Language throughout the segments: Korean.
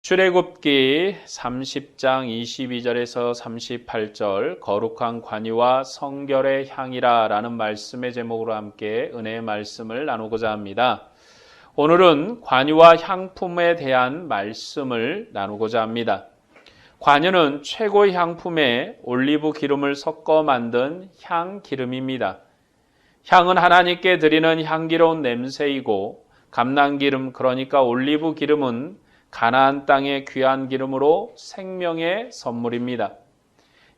출애굽기 30장 22절에서 38절 거룩한 관유와 성결의 향이라 라는 말씀의 제목으로 함께 은혜의 말씀을 나누고자 합니다. 오늘은 관유와 향품에 대한 말씀을 나누고자 합니다. 관유는 최고의 향품에 올리브 기름을 섞어 만든 향기름입니다. 향은 하나님께 드리는 향기로운 냄새이고 감람기름 그러니까 올리브 기름은 가나안 땅의 귀한 기름으로 생명의 선물입니다.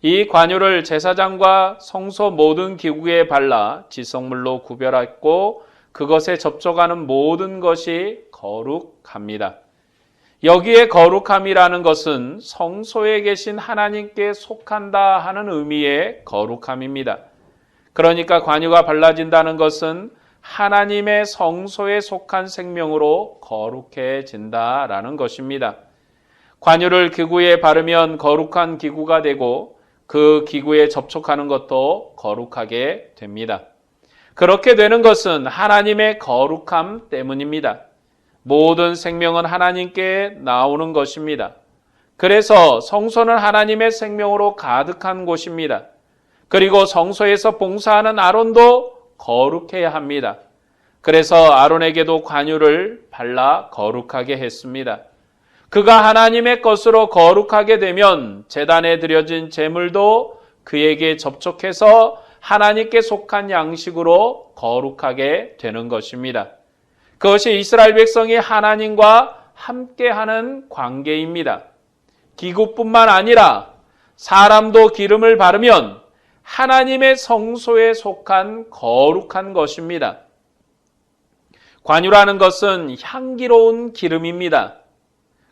이 관유를 제사장과 성소 모든 기구에 발라 지성물로 구별했고 그것에 접촉하는 모든 것이 거룩합니다. 여기에 거룩함이라는 것은 성소에 계신 하나님께 속한다 하는 의미의 거룩함입니다. 그러니까 관유가 발라진다는 것은 하나님의 성소에 속한 생명으로 거룩해진다라는 것입니다. 관유를 기구에 바르면 거룩한 기구가 되고 그 기구에 접촉하는 것도 거룩하게 됩니다. 그렇게 되는 것은 하나님의 거룩함 때문입니다. 모든 생명은 하나님께 나오는 것입니다. 그래서 성소는 하나님의 생명으로 가득한 곳입니다. 그리고 성소에서 봉사하는 아론도 거룩해야 합니다. 그래서 아론에게도 관유를 발라 거룩하게 했습니다. 그가 하나님의 것으로 거룩하게 되면 제단에 드려진 제물도 그에게 접촉해서 하나님께 속한 양식으로 거룩하게 되는 것입니다. 그것이 이스라엘 백성이 하나님과 함께하는 관계입니다. 기구뿐만 아니라 사람도 기름을 바르면 하나님의 성소에 속한 거룩한 것입니다. 관유라는 것은 향기로운 기름입니다.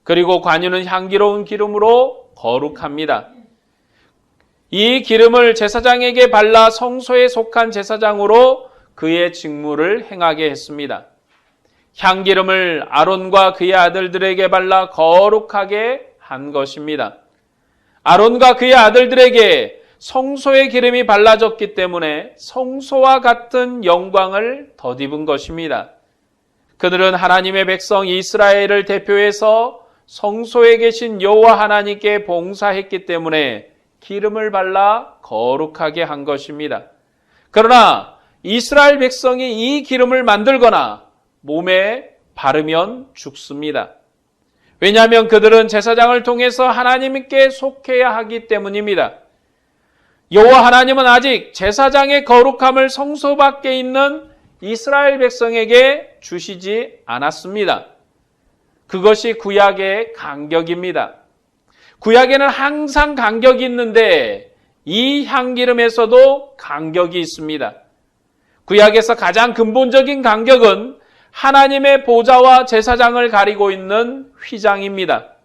그리고 관유는 향기로운 기름으로 거룩합니다. 이 기름을 제사장에게 발라 성소에 속한 제사장으로 그의 직무를 행하게 했습니다. 향기름을 아론과 그의 아들들에게 발라 거룩하게 한 것입니다. 아론과 그의 아들들에게 성소의 기름이 발라졌기 때문에 성소와 같은 영광을 덧입은 것입니다. 그들은 하나님의 백성 이스라엘을 대표해서 성소에 계신 여호와 하나님께 봉사했기 때문에 기름을 발라 거룩하게 한 것입니다. 그러나 이스라엘 백성이 이 기름을 만들거나 몸에 바르면 죽습니다. 왜냐하면 그들은 제사장을 통해서 하나님께 속해야 하기 때문입니다. 여호와 하나님은 아직 제사장의 거룩함을 성소 밖에 있는 이스라엘 백성에게 주시지 않았습니다. 그것이 구약의 간격입니다. 구약에는 항상 간격이 있는데 이 향기름에서도 간격이 있습니다. 구약에서 가장 근본적인 간격은 하나님의 보좌와 제사장을 가리고 있는 휘장입니다.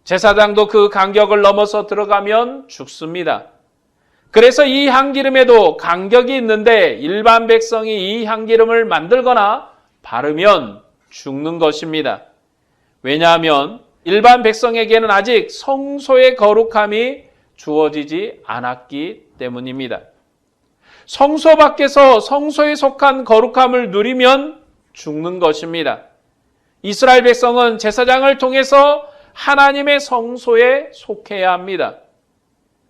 제사장도 그 간격을 넘어서 들어가면 죽습니다. 그래서 이 향기름에도 간격이 있는데 일반 백성이 이 향기름을 만들거나 바르면 죽는 것입니다. 왜냐하면 일반 백성에게는 아직 성소의 거룩함이 주어지지 않았기 때문입니다. 성소 밖에서 성소에 속한 거룩함을 누리면 죽는 것입니다. 이스라엘 백성은 제사장을 통해서 하나님의 성소에 속해야 합니다.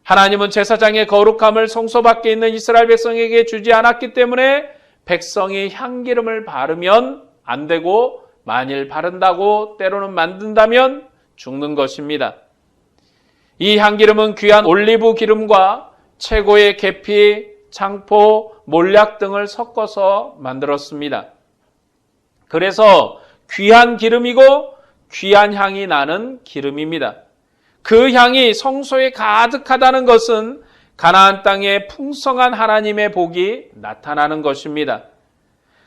하나님은 제사장의 거룩함을 성소 밖에 있는 이스라엘 백성에게 주지 않았기 때문에 백성이 향기름을 바르면 안 되고 만일 바른다고 때로는 만든다면 죽는 것입니다. 이 향기름은 귀한 올리브 기름과 최고의 계피, 창포, 몰약 등을 섞어서 만들었습니다. 그래서 귀한 기름이고 귀한 향이 나는 기름입니다. 그 향이 성소에 가득하다는 것은 가나안 땅에 풍성한 하나님의 복이 나타나는 것입니다.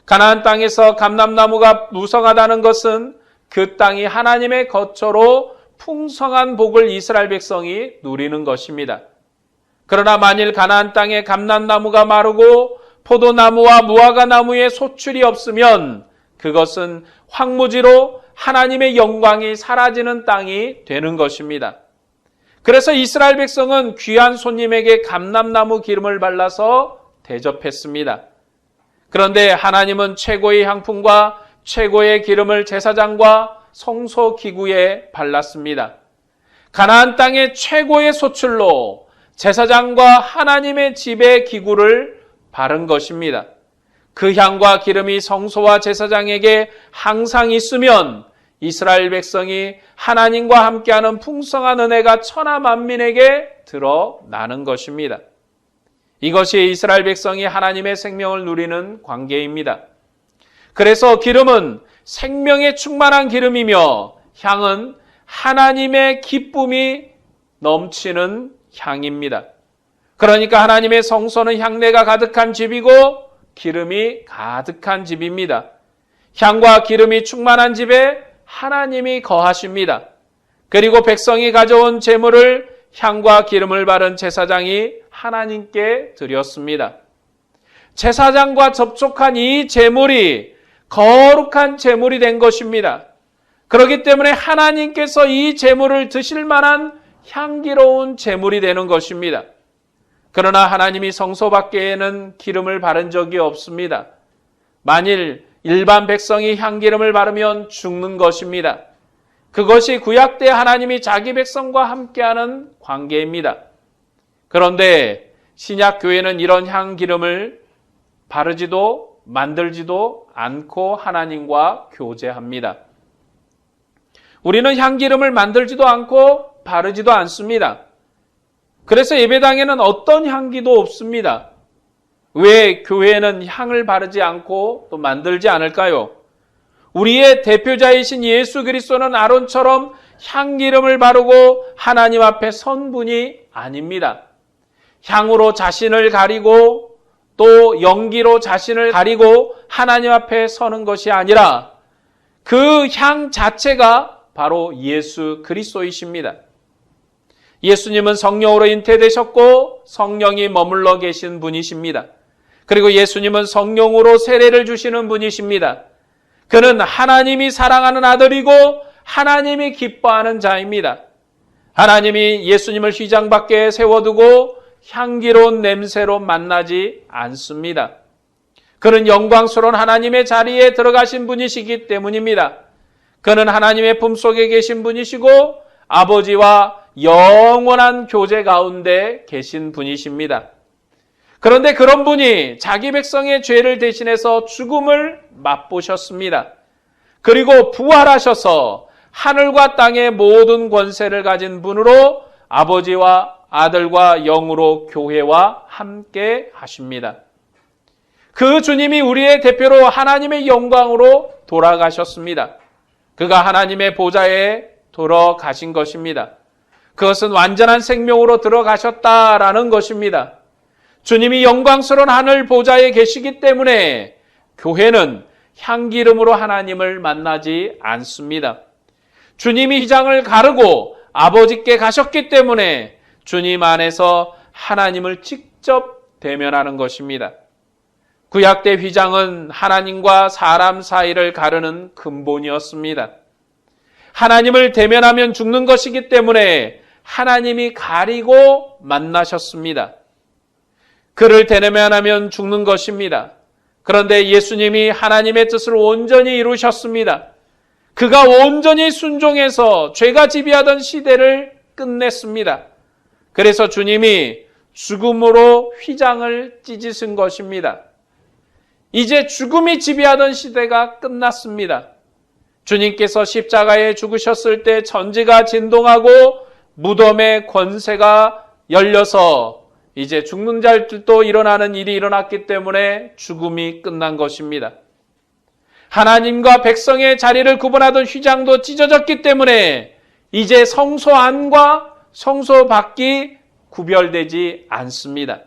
가나안 땅에서 감람나무가 무성하다는 것은 그 땅이 하나님의 거처로 풍성한 복을 이스라엘 백성이 누리는 것입니다. 그러나 만일 가나안 땅에 감람나무가 마르고 포도나무와 무화과나무에 소출이 없으면 그것은 황무지로 하나님의 영광이 사라지는 땅이 되는 것입니다. 그래서 이스라엘 백성은 귀한 손님에게 감람나무 기름을 발라서 대접했습니다. 그런데 하나님은 최고의 향품과 최고의 기름을 제사장과 성소기구에 발랐습니다. 가나안 땅의 최고의 소출로 제사장과 하나님의 집의 기구를 바른 것입니다. 그 향과 기름이 성소와 제사장에게 항상 있으면 이스라엘 백성이 하나님과 함께하는 풍성한 은혜가 천하 만민에게 드러나는 것입니다. 이것이 이스라엘 백성이 하나님의 생명을 누리는 관계입니다. 그래서 기름은 생명에 충만한 기름이며 향은 하나님의 기쁨이 넘치는 향입니다. 그러니까 하나님의 성소는 향내가 가득한 집이고 기름이 가득한 집입니다. 향과 기름이 충만한 집에 하나님이 거하십니다. 그리고 백성이 가져온 제물을 향과 기름을 바른 제사장이 하나님께 드렸습니다. 제사장과 접촉한 이 제물이 거룩한 제물이 된 것입니다. 그렇기 때문에 하나님께서 이 제물을 드실 만한 향기로운 제물이 되는 것입니다. 그러나 하나님이 성소 밖에는 기름을 바른 적이 없습니다. 만일 일반 백성이 향기름을 바르면 죽는 것입니다. 그것이 구약 때 하나님이 자기 백성과 함께하는 관계입니다. 그런데 신약 교회는 이런 향기름을 바르지도 만들지도 않고 하나님과 교제합니다. 우리는 향기름을 만들지도 않고 바르지도 않습니다. 그래서 예배당에는 어떤 향기도 없습니다. 왜 교회는 향을 바르지 않고 또 만들지 않을까요? 우리의 대표자이신 예수 그리스도는 아론처럼 향기름을 바르고 하나님 앞에 선 분이 아닙니다. 향으로 자신을 가리고 또 연기로 자신을 가리고 하나님 앞에 서는 것이 아니라 그 향 자체가 바로 예수 그리스도이십니다. 예수님은 성령으로 잉태되셨고 성령이 머물러 계신 분이십니다. 그리고 예수님은 성령으로 세례를 주시는 분이십니다. 그는 하나님이 사랑하는 아들이고 하나님이 기뻐하는 자입니다. 하나님이 예수님을 휘장 밖에 세워두고 향기로운 냄새로 만나지 않습니다. 그는 영광스러운 하나님의 자리에 들어가신 분이시기 때문입니다. 그는 하나님의 품속에 계신 분이시고 아버지와 영원한 교제 가운데 계신 분이십니다. 그런데 그런 분이 자기 백성의 죄를 대신해서 죽음을 맛보셨습니다. 그리고 부활하셔서 하늘과 땅의 모든 권세를 가진 분으로 아버지와 아들과 영으로 교회와 함께 하십니다. 그 주님이 우리의 대표로 하나님의 영광으로 돌아가셨습니다. 그가 하나님의 보좌에 돌아가신 것입니다. 그것은 완전한 생명으로 들어가셨다라는 것입니다. 주님이 영광스러운 하늘 보좌에 계시기 때문에 교회는 향기름으로 하나님을 만나지 않습니다. 주님이 휘장을 가르고 아버지께 가셨기 때문에 주님 안에서 하나님을 직접 대면하는 것입니다. 구약 때 휘장은 하나님과 사람 사이를 가르는 근본이었습니다. 하나님을 대면하면 죽는 것이기 때문에 하나님이 가리고 만나셨습니다. 그를 대면하면 죽는 것입니다. 그런데 예수님이 하나님의 뜻을 온전히 이루셨습니다. 그가 온전히 순종해서 죄가 지배하던 시대를 끝냈습니다. 그래서 주님이 죽음으로 휘장을 찢으신 것입니다. 이제 죽음이 지배하던 시대가 끝났습니다. 주님께서 십자가에 죽으셨을 때 천지가 진동하고 무덤의 권세가 열려서 이제 죽는 자들도 일어나는 일이 일어났기 때문에 죽음이 끝난 것입니다. 하나님과 백성의 자리를 구분하던 휘장도 찢어졌기 때문에 이제 성소 안과 성소 밖이 구별되지 않습니다.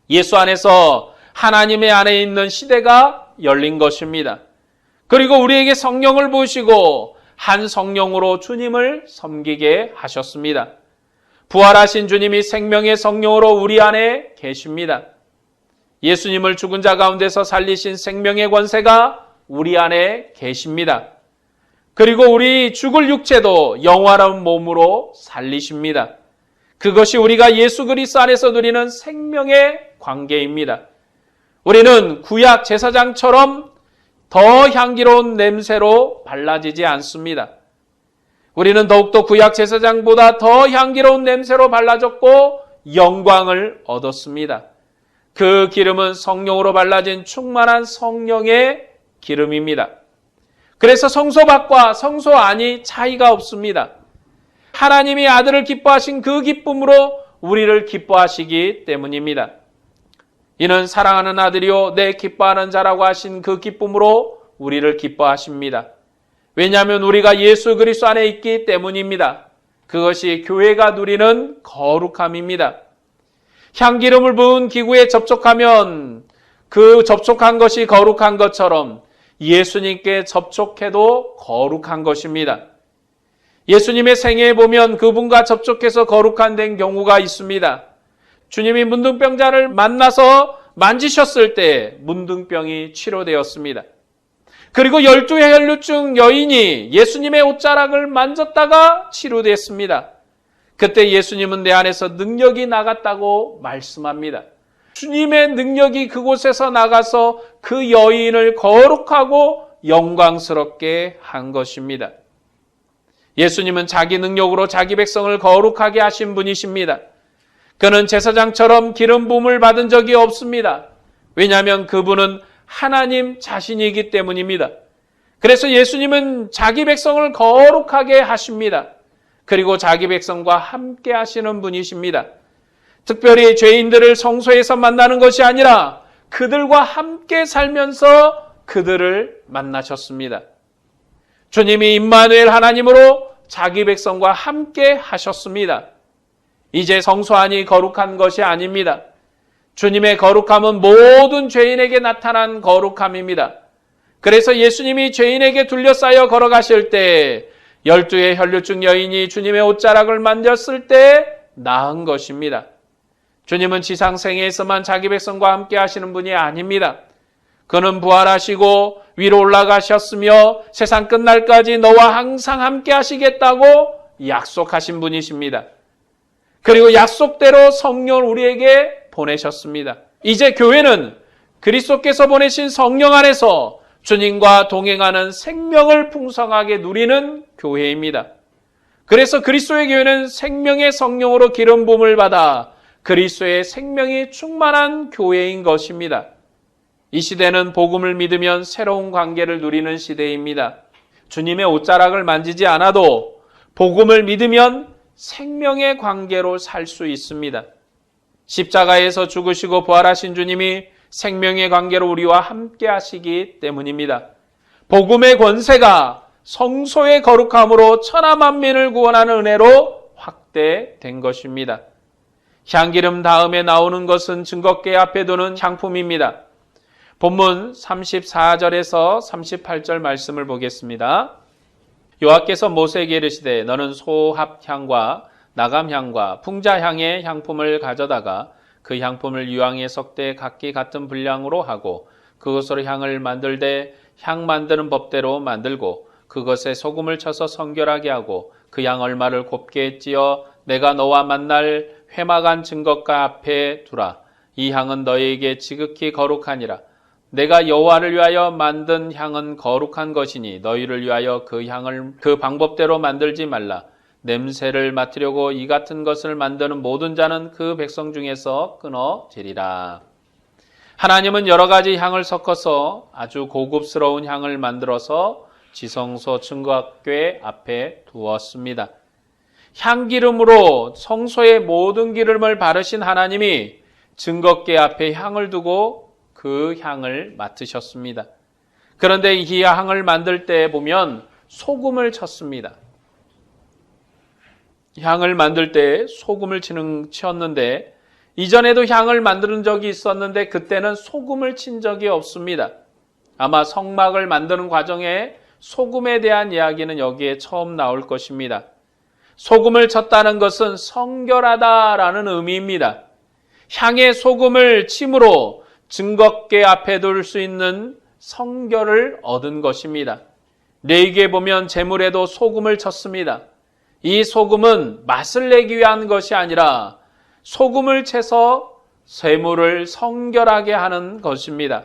예수 안에서 하나님의 안에 있는 시대가 열린 것입니다. 그리고 우리에게 성령을 부으시고 한 성령으로 주님을 섬기게 하셨습니다. 부활하신 주님이 생명의 성령으로 우리 안에 계십니다. 예수님을 죽은 자 가운데서 살리신 생명의 권세가 우리 안에 계십니다. 그리고 우리 죽을 육체도 영원한 몸으로 살리십니다. 그것이 우리가 예수 그리스도 안에서 누리는 생명의 관계입니다. 우리는 구약 제사장처럼 더 향기로운 냄새로 발라지지 않습니다. 우리는 더욱더 구약 제사장보다 더 향기로운 냄새로 발라졌고 영광을 얻었습니다. 그 기름은 성령으로 발라진 충만한 성령의 기름입니다. 그래서 성소 밖과 성소 안이 차이가 없습니다. 하나님이 아들을 기뻐하신 그 기쁨으로 우리를 기뻐하시기 때문입니다. 이는 사랑하는 아들이요 내 기뻐하는 자라고 하신 그 기쁨으로 우리를 기뻐하십니다. 왜냐하면 우리가 예수 그리스도 안에 있기 때문입니다. 그것이 교회가 누리는 거룩함입니다. 향기름을 부은 기구에 접촉하면 그 접촉한 것이 거룩한 것처럼 예수님께 접촉해도 거룩한 것입니다. 예수님의 생애에 보면 그분과 접촉해서 거룩한 된 경우가 있습니다. 주님이 문둥병자를 만나서 만지셨을 때 문둥병이 치료되었습니다. 그리고 12의 혈루증 여인이 예수님의 옷자락을 만졌다가 치료됐습니다. 그때 예수님은 내 안에서 능력이 나갔다고 말씀합니다. 주님의 능력이 그곳에서 나가서 그 여인을 거룩하고 영광스럽게 한 것입니다. 예수님은 자기 능력으로 자기 백성을 거룩하게 하신 분이십니다. 그는 제사장처럼 기름 부음을 받은 적이 없습니다. 왜냐하면 그분은 하나님 자신이기 때문입니다. 그래서 예수님은 자기 백성을 거룩하게 하십니다. 그리고 자기 백성과 함께 하시는 분이십니다. 특별히 죄인들을 성소에서 만나는 것이 아니라 그들과 함께 살면서 그들을 만나셨습니다. 주님이 임마누엘 하나님으로 자기 백성과 함께 하셨습니다. 이제 성소 안이 거룩한 것이 아닙니다. 주님의 거룩함은 모든 죄인에게 나타난 거룩함입니다. 그래서 예수님이 죄인에게 둘러싸여 걸어가실 때 12의 혈루증 여인이 주님의 옷자락을 만졌을 때 나은 것입니다. 주님은 지상생애에서만 자기 백성과 함께 하시는 분이 아닙니다. 그는 부활하시고 위로 올라가셨으며 세상 끝날까지 너와 항상 함께 하시겠다고 약속하신 분이십니다. 그리고 약속대로 성령을 우리에게 보내셨습니다. 이제 교회는 그리스도께서 보내신 성령 안에서 주님과 동행하는 생명을 풍성하게 누리는 교회입니다. 그래서 그리스도의 교회는 생명의 성령으로 기름 부음을 받아 그리스도의 생명이 충만한 교회인 것입니다. 이 시대는 복음을 믿으면 새로운 관계를 누리는 시대입니다. 주님의 옷자락을 만지지 않아도 복음을 믿으면 생명의 관계로 살 수 있습니다. 십자가에서 죽으시고 부활하신 주님이 생명의 관계로 우리와 함께 하시기 때문입니다. 복음의 권세가 성소의 거룩함으로 천하 만민을 구원하는 은혜로 확대된 것입니다. 향기름 다음에 나오는 것은 증거궤 앞에 두는 향품입니다. 본문 34절에서 38절 말씀을 보겠습니다. 여호와께서 모세에게 이르시되 너는 소합향과 나감향과 풍자향의 향품을 가져다가 그 향품을 유황에 섞되 각기 같은 분량으로 하고 그것으로 향을 만들되 향 만드는 법대로 만들고 그것에 소금을 쳐서 성결하게 하고 그 향 얼마를 곱게 찌어 내가 너와 만날 회막한 증거가 앞에 두라. 이 향은 너희에게 지극히 거룩하니라. 내가 여호와를 위하여 만든 향은 거룩한 것이니 너희를 위하여 그 향을 그 방법대로 만들지 말라. 냄새를 맡으려고 이 같은 것을 만드는 모든 자는 그 백성 중에서 끊어지리라. 하나님은 여러 가지 향을 섞어서 아주 고급스러운 향을 만들어서 지성소 증거궤 앞에 두었습니다. 향기름으로 성소의 모든 기름을 바르신 하나님이 증거궤 앞에 향을 두고 그 향을 맡으셨습니다. 그런데 이 향을 만들 때 보면 소금을 쳤습니다. 향을 만들 때 소금을 쳤는데 이전에도 향을 만드는 적이 있었는데 그때는 소금을 친 적이 없습니다. 아마 성막을 만드는 과정에 소금에 대한 이야기는 여기에 처음 나올 것입니다. 소금을 쳤다는 것은 성결하다라는 의미입니다. 향에 소금을 침으로 증거궤 앞에 둘 수 있는 성결을 얻은 것입니다. 레위기에 보면 제물에도 소금을 쳤습니다. 이 소금은 맛을 내기 위한 것이 아니라 소금을 채서 제물을 성결하게 하는 것입니다.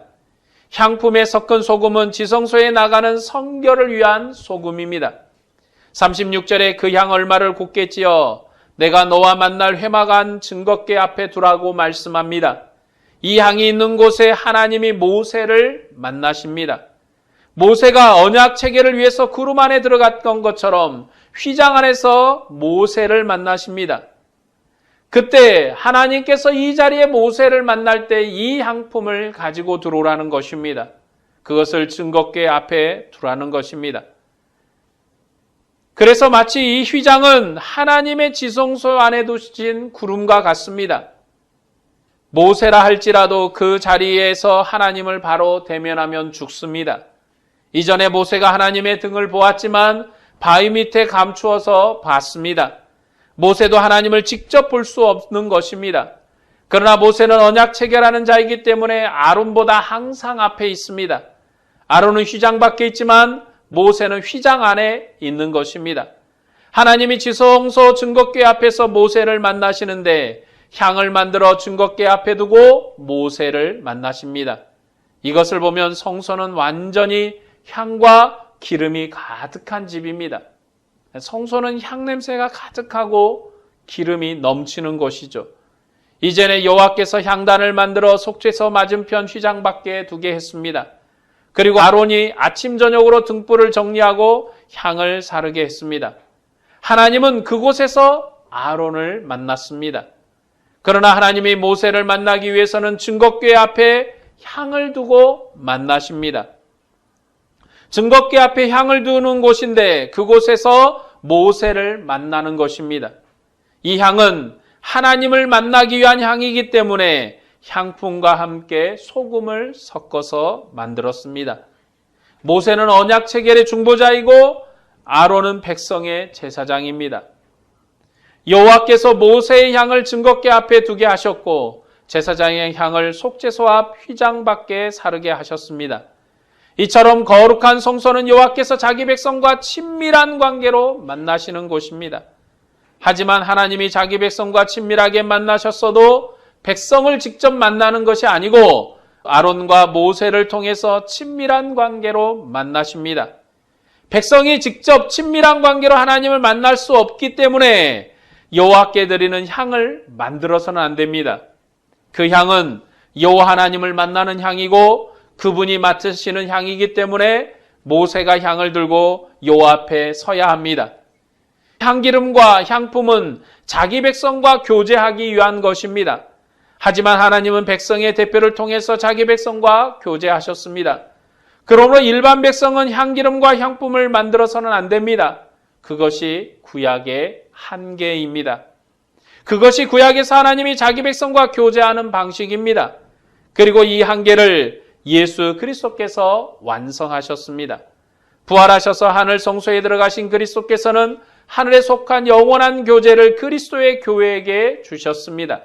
향품에 섞은 소금은 지성소에 나가는 성결을 위한 소금입니다. 36절에 그 향 얼마를 곱게 찌어 내가 너와 만날 회막안 증거궤 앞에 두라고 말씀합니다. 이 향이 있는 곳에 하나님이 모세를 만나십니다. 모세가 언약 체계를 위해서 구름 안에 들어갔던 것처럼 휘장 안에서 모세를 만나십니다. 그때 하나님께서 이 자리에 모세를 만날 때 이 향품을 가지고 들어오라는 것입니다. 그것을 증거궤 앞에 두라는 것입니다. 그래서 마치 이 휘장은 하나님의 지성소 안에 두신 구름과 같습니다. 모세라 할지라도 그 자리에서 하나님을 바로 대면하면 죽습니다. 이전에 모세가 하나님의 등을 보았지만 바위 밑에 감추어서 봤습니다. 모세도 하나님을 직접 볼 수 없는 것입니다. 그러나 모세는 언약 체결하는 자이기 때문에 아론보다 항상 앞에 있습니다. 아론은 휘장 밖에 있지만 모세는 휘장 안에 있는 것입니다. 하나님이 지성소 증거궤 앞에서 모세를 만나시는데 향을 만들어 증거궤 앞에 두고 모세를 만나십니다. 이것을 보면 성소는 완전히 향과 기름이 가득한 집입니다. 성소는 향냄새가 가득하고 기름이 넘치는 곳이죠. 이전에 여호와께서 향단을 만들어 속죄소 맞은편 휘장 밖에 두게 했습니다. 그리고 아론이 아침 저녁으로 등불을 정리하고 향을 사르게 했습니다. 하나님은 그곳에서 아론을 만났습니다. 그러나 하나님이 모세를 만나기 위해서는 증거궤 앞에 향을 두고 만나십니다. 증거궤 앞에 향을 두는 곳인데 그곳에서 모세를 만나는 것입니다. 이 향은 하나님을 만나기 위한 향이기 때문에 향품과 함께 소금을 섞어서 만들었습니다. 모세는 언약 체결의 중보자이고 아론은 백성의 제사장입니다. 여호와께서 모세의 향을 증거궤 앞에 두게 하셨고 제사장의 향을 속죄소 앞 휘장 밖에 사르게 하셨습니다. 이처럼 거룩한 성소는 여호와께서 자기 백성과 친밀한 관계로 만나시는 곳입니다. 하지만 하나님이 자기 백성과 친밀하게 만나셨어도 백성을 직접 만나는 것이 아니고 아론과 모세를 통해서 친밀한 관계로 만나십니다. 백성이 직접 친밀한 관계로 하나님을 만날 수 없기 때문에 여호와께 드리는 향을 만들어서는 안 됩니다. 그 향은 여호와 하나님을 만나는 향이고 그분이 맡으시는 향이기 때문에 모세가 향을 들고 여호와 앞에 서야 합니다. 향기름과 향품은 자기 백성과 교제하기 위한 것입니다. 하지만 하나님은 백성의 대표를 통해서 자기 백성과 교제하셨습니다. 그러므로 일반 백성은 향기름과 향품을 만들어서는 안 됩니다. 그것이 구약의 한계입니다. 그것이 구약에서 하나님이 자기 백성과 교제하는 방식입니다. 그리고 이 한계를 예수 그리스도께서 완성하셨습니다. 부활하셔서 하늘 성소에 들어가신 그리스도께서는 하늘에 속한 영원한 교제를 그리스도의 교회에게 주셨습니다.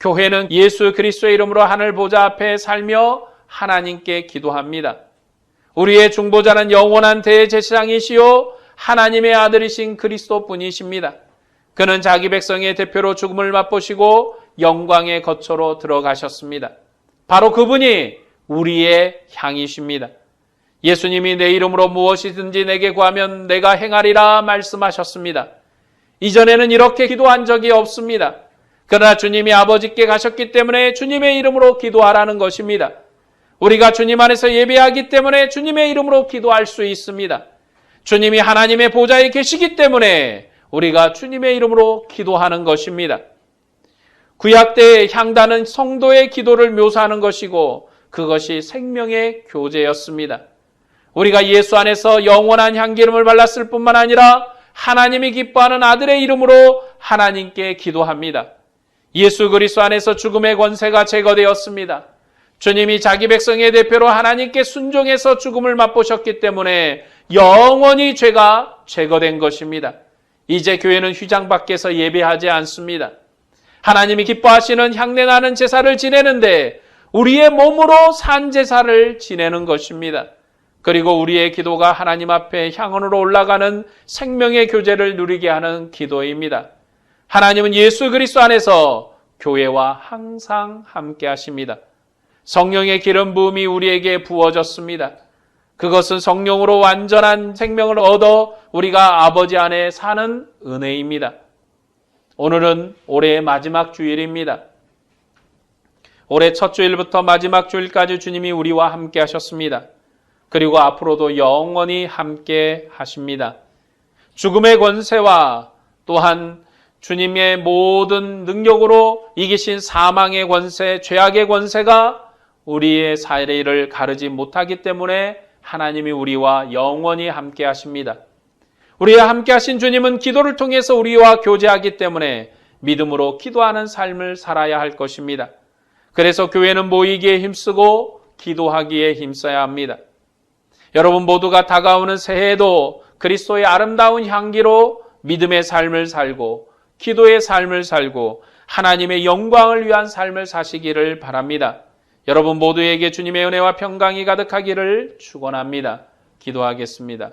교회는 예수 그리스도의 이름으로 하늘 보좌 앞에 살며 하나님께 기도합니다. 우리의 중보자는 영원한 대제사장이시요 하나님의 아들이신 그리스도뿐이십니다. 그는 자기 백성의 대표로 죽음을 맛보시고 영광의 거처로 들어가셨습니다. 바로 그분이 우리의 향이십니다. 예수님이 내 이름으로 무엇이든지 내게 구하면 내가 행하리라 말씀하셨습니다. 이전에는 이렇게 기도한 적이 없습니다. 그러나 주님이 아버지께 가셨기 때문에 주님의 이름으로 기도하라는 것입니다. 우리가 주님 안에서 예배하기 때문에 주님의 이름으로 기도할 수 있습니다. 주님이 하나님의 보좌에 계시기 때문에 우리가 주님의 이름으로 기도하는 것입니다. 구약 때의 향단은 성도의 기도를 묘사하는 것이고 그것이 생명의 교제였습니다. 우리가 예수 안에서 영원한 향기름을 발랐을 뿐만 아니라 하나님이 기뻐하는 아들의 이름으로 하나님께 기도합니다. 예수 그리스도 안에서 죽음의 권세가 제거되었습니다. 주님이 자기 백성의 대표로 하나님께 순종해서 죽음을 맛보셨기 때문에 영원히 죄가 제거된 것입니다. 이제 교회는 휘장 밖에서 예배하지 않습니다. 하나님이 기뻐하시는 향내나는 제사를 지내는데 우리의 몸으로 산 제사를 지내는 것입니다. 그리고 우리의 기도가 하나님 앞에 향원으로 올라가는 생명의 교제를 누리게 하는 기도입니다. 하나님은 예수 그리스도 안에서 교회와 항상 함께 하십니다. 성령의 기름 부음이 우리에게 부어졌습니다. 그것은 성령으로 완전한 생명을 얻어 우리가 아버지 안에 사는 은혜입니다. 오늘은 올해의 마지막 주일입니다. 올해 첫 주일부터 마지막 주일까지 주님이 우리와 함께 하셨습니다. 그리고 앞으로도 영원히 함께 하십니다. 죽음의 권세와 또한 주님의 모든 능력으로 이기신 사망의 권세, 죄악의 권세가 우리의 사례를 가르지 못하기 때문에 하나님이 우리와 영원히 함께 하십니다. 우리와 함께 하신 주님은 기도를 통해서 우리와 교제하기 때문에 믿음으로 기도하는 삶을 살아야 할 것입니다. 그래서 교회는 모이기에 힘쓰고 기도하기에 힘써야 합니다. 여러분 모두가 다가오는 새해에도 그리스도의 아름다운 향기로 믿음의 삶을 살고 기도의 삶을 살고 하나님의 영광을 위한 삶을 사시기를 바랍니다. 여러분 모두에게 주님의 은혜와 평강이 가득하기를 축원합니다. 기도하겠습니다.